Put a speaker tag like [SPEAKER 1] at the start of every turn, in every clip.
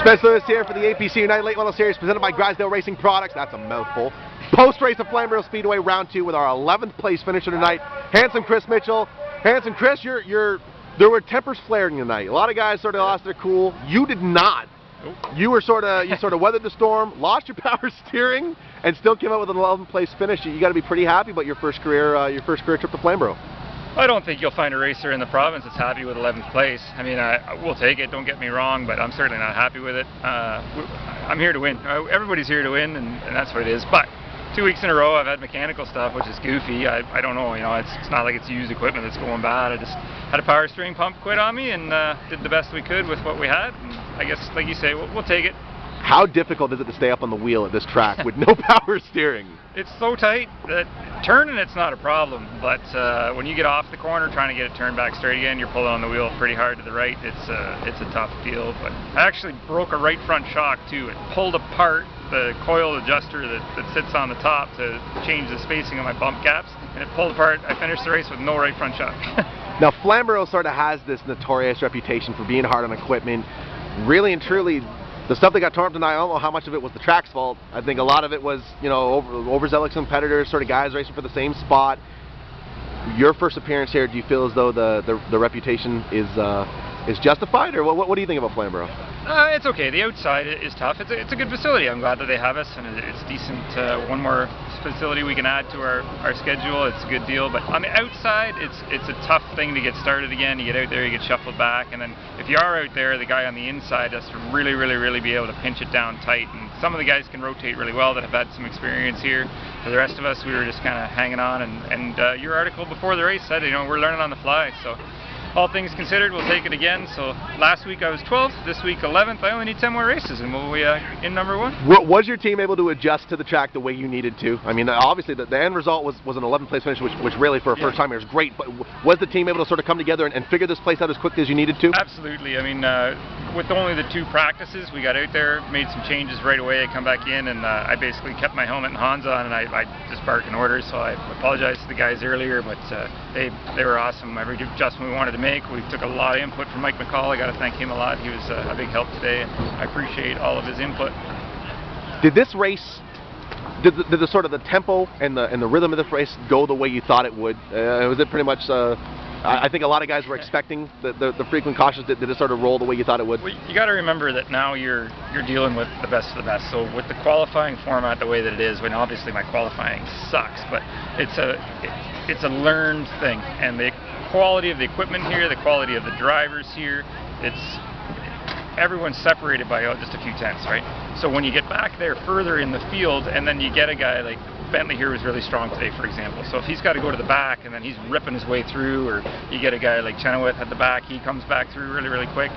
[SPEAKER 1] Spencer Lewis here for the APC United Late Model Series presented by Grisdale Racing Products. That's a mouthful. Post-race at Flamboro Speedway, round 2 with our 11th place finisher tonight. Handsome Chris Mitchell. Handsome Chris, there were tempers flaring tonight. A lot of guys sort of lost their cool. You did not. Nope. You sort of weathered the storm, lost your power steering, and still came out with an 11th place finish. You got to be pretty happy about your first career trip to Flamboro.
[SPEAKER 2] I don't think you'll find a racer in the province that's happy with 11th place. I mean, we'll take it, don't get me wrong, but I'm certainly not happy with it. I'm here to win. Everybody's here to win, and that's what it is. But 2 weeks in a row I've had mechanical stuff, which is goofy. I don't know, it's not like it's used equipment that's going bad. I just had a power steering pump quit on me and did the best we could with what we had. And I guess, like you say, we'll take it.
[SPEAKER 1] How difficult is it to stay up on the wheel at this track with no power steering?
[SPEAKER 2] It's so tight that turning it's not a problem, but when you get off the corner trying to get it turned back straight again, you're pulling on the wheel pretty hard to the right. It's a tough deal. But I actually broke a right front shock too. It pulled apart the coil adjuster that sits on the top to change the spacing of my bump gaps, and it pulled apart. I finished the race with no right front shock.
[SPEAKER 1] Now Flamboro sort of has this notorious reputation for being hard on equipment. Really and truly, the stuff that got torn up tonight, I don't know how much of it was the track's fault. I think a lot of it was, overzealous competitors, sort of guys racing for the same spot. Your first appearance here, do you feel as though the reputation is justified, or what do you think about Flamboro?
[SPEAKER 2] It's okay. The outside is tough. It's a good facility. I'm glad that they have us, and it's decent. One more facility we can add to our schedule. It's a good deal. But on the outside, it's a tough thing to get started again. You get out there, you get shuffled back, and then if you are out there, the guy on the inside has to really be able to pinch it down tight. And some of the guys can rotate really well that have had some experience here. For the rest of us, we were just kind of hanging on. And your article before the race said, we're learning on the fly. So all things considered, we'll take it again. So last week I was 12th, this week 11th. I only need 10 more races, and we'll be in number 1.
[SPEAKER 1] Was your team able to adjust to the track the way you needed to? I mean, obviously the end result was an 11th place finish, which really for a first timer is great. But was the team able to sort of come together and figure this place out as quickly as you needed to?
[SPEAKER 2] Absolutely. I mean, with only the 2 practices, we got out there, made some changes right away. I come back in, and I basically kept my helmet and Hans on, and I just barked in order. So I apologize to the guys earlier, but they were awesome. Every adjustment we wanted to make, we took a lot of input from Mike McCall. I got to thank him a lot. He was a big help today, and I appreciate all of his input.
[SPEAKER 1] Did this race, did the sort of the tempo and the rhythm of this race go the way you thought it would? Was it pretty much? I think a lot of guys were expecting the frequent cautions. Did it sort of roll the way you thought it would?
[SPEAKER 2] Well, you got to remember that now you're dealing with the best of the best. So with the qualifying format the way that it is, when obviously my qualifying sucks, but it's a learned thing, and the quality of the equipment here, the quality of the drivers here, everyone's separated by just a few tenths, right? So when you get back there further in the field, and then you get a guy like Bentley here was really strong today, for example. So if he's got to go to the back and then he's ripping his way through, or you get a guy like Chenoweth at the back, he comes back through really quick.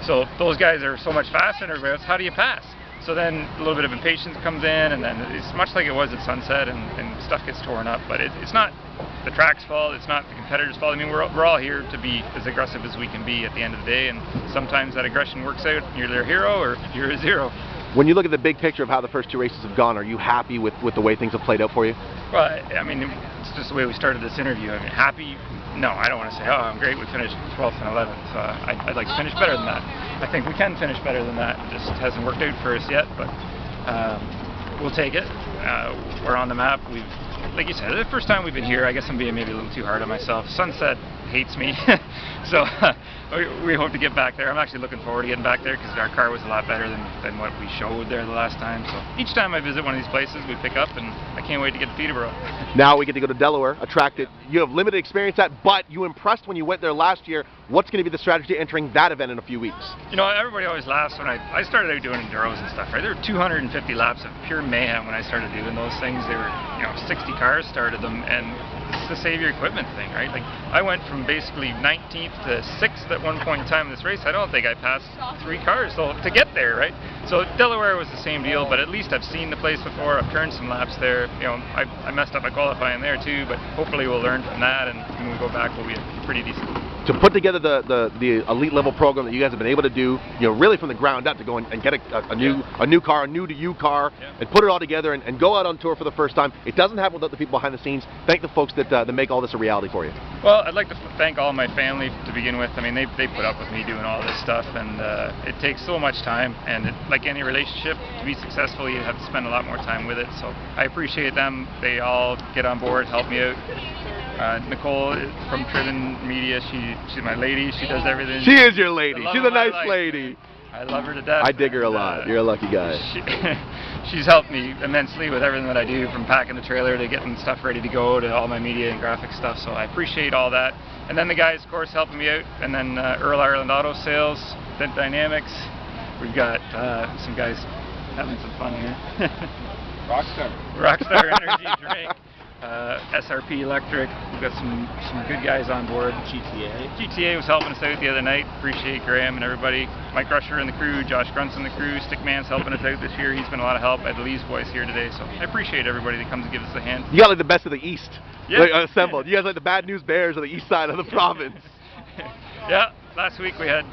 [SPEAKER 2] So those guys are so much faster than everybody else. How do you pass? So then a little bit of impatience comes in, and then it's much like it was at Sunset, and stuff gets torn up. But it's not the track's fault, it's not the competitor's fault. I mean, we're all here to be as aggressive as we can be at the end of the day, and sometimes that aggression works out. You're their hero, or you're a zero.
[SPEAKER 1] When you look at the big picture of how the first 2 races have gone, are you happy with the way things have played out for you?
[SPEAKER 2] Well, I mean, it's just the way we started this interview. I mean, happy? No, I don't want to say, oh, I'm great, we finished 12th and 11th. I'd like to finish better than that. I think we can finish better than that. It just hasn't worked out for us yet, but we'll take it. We're on the map. Like you said, the first time we've been here, I guess I'm being maybe a little too hard on myself. Sunset hates me, so we hope to get back there. I'm actually looking forward to getting back there because our car was a lot better than what we showed there the last time. So each time I visit one of these places, we pick up, and I can't wait to get to Peterborough.
[SPEAKER 1] Now we get to go to Delaware, a track that you have limited experience at, but you impressed when you went there last year. What's going to be the strategy entering that event in a few weeks?
[SPEAKER 2] Everybody always laughs when I started out doing enduros and stuff, right? There were 250 laps of pure mayhem when I started doing those things. They were, 60 cars started them, and it's the save your equipment thing, right? Like, I went from basically 19th to 6th at one point in time in this race. I don't think I passed 3 cars to get there, right? So Delaware was the same deal, but at least I've seen the place before. I've turned some laps there. I messed up my qualifying there too, but hopefully we'll learn from that, and when we go back, we'll be pretty decent.
[SPEAKER 1] to put together the elite level program that you guys have been able to do, really from the ground up to go and get a new car, a new to you car, and put it all together and go out on tour for the first time. It doesn't happen without the people behind the scenes. Thank the folks that make all this a reality for you.
[SPEAKER 2] Well, I'd like to thank all my family to begin with. I mean, they put up with me doing all this stuff, and it takes so much time, and like any relationship, to be successful, you have to spend a lot more time with it. So I appreciate them. They all get on board, help me out. Nicole from Triven Media, she's my lady. She does everything.
[SPEAKER 1] She is your lady. She's a nice lady.
[SPEAKER 2] I love her to death.
[SPEAKER 1] I dig her a lot. You're a lucky guy.
[SPEAKER 2] She's helped me immensely with everything that I do, from packing the trailer to getting stuff ready to go to all my media and graphic stuff. So I appreciate all that. And then the guys, of course, helping me out. And then Earl Ireland Auto Sales, Dent Dynamics. We've got some guys having some fun here. Rockstar Energy Drink. SRP Electric. We've got some good guys on board. GTA was helping us out the other night. Appreciate Graham and everybody. Mike Rusher and the crew, Josh Grunt's in the crew, Stickman's helping us out this year. He's been a lot of help. I had the Lee's boys here today, so I appreciate everybody that comes and gives us a hand.
[SPEAKER 1] You got like the best of the East, assembled.
[SPEAKER 2] Yeah.
[SPEAKER 1] You guys like the Bad News Bears of the east side of the province.
[SPEAKER 2] Yeah, last week we had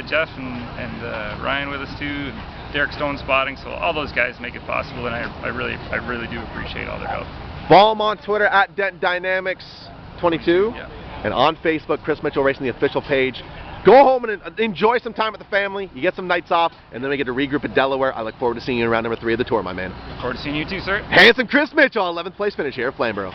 [SPEAKER 2] Jeff and Ryan with us too, and Derek Stone spotting. So all those guys make it possible, and I really do appreciate all their help.
[SPEAKER 1] Follow them on Twitter at Dent Dynamics 22, and on Facebook, Chris Mitchell Racing, the official page. Go home and enjoy some time with the family. You get some nights off, and then we get to regroup at Delaware. I look forward to seeing you in round number 3 of the tour, my man.
[SPEAKER 2] Look forward to seeing you too, sir.
[SPEAKER 1] Handsome Chris Mitchell, 11th place finish here at Flamboro.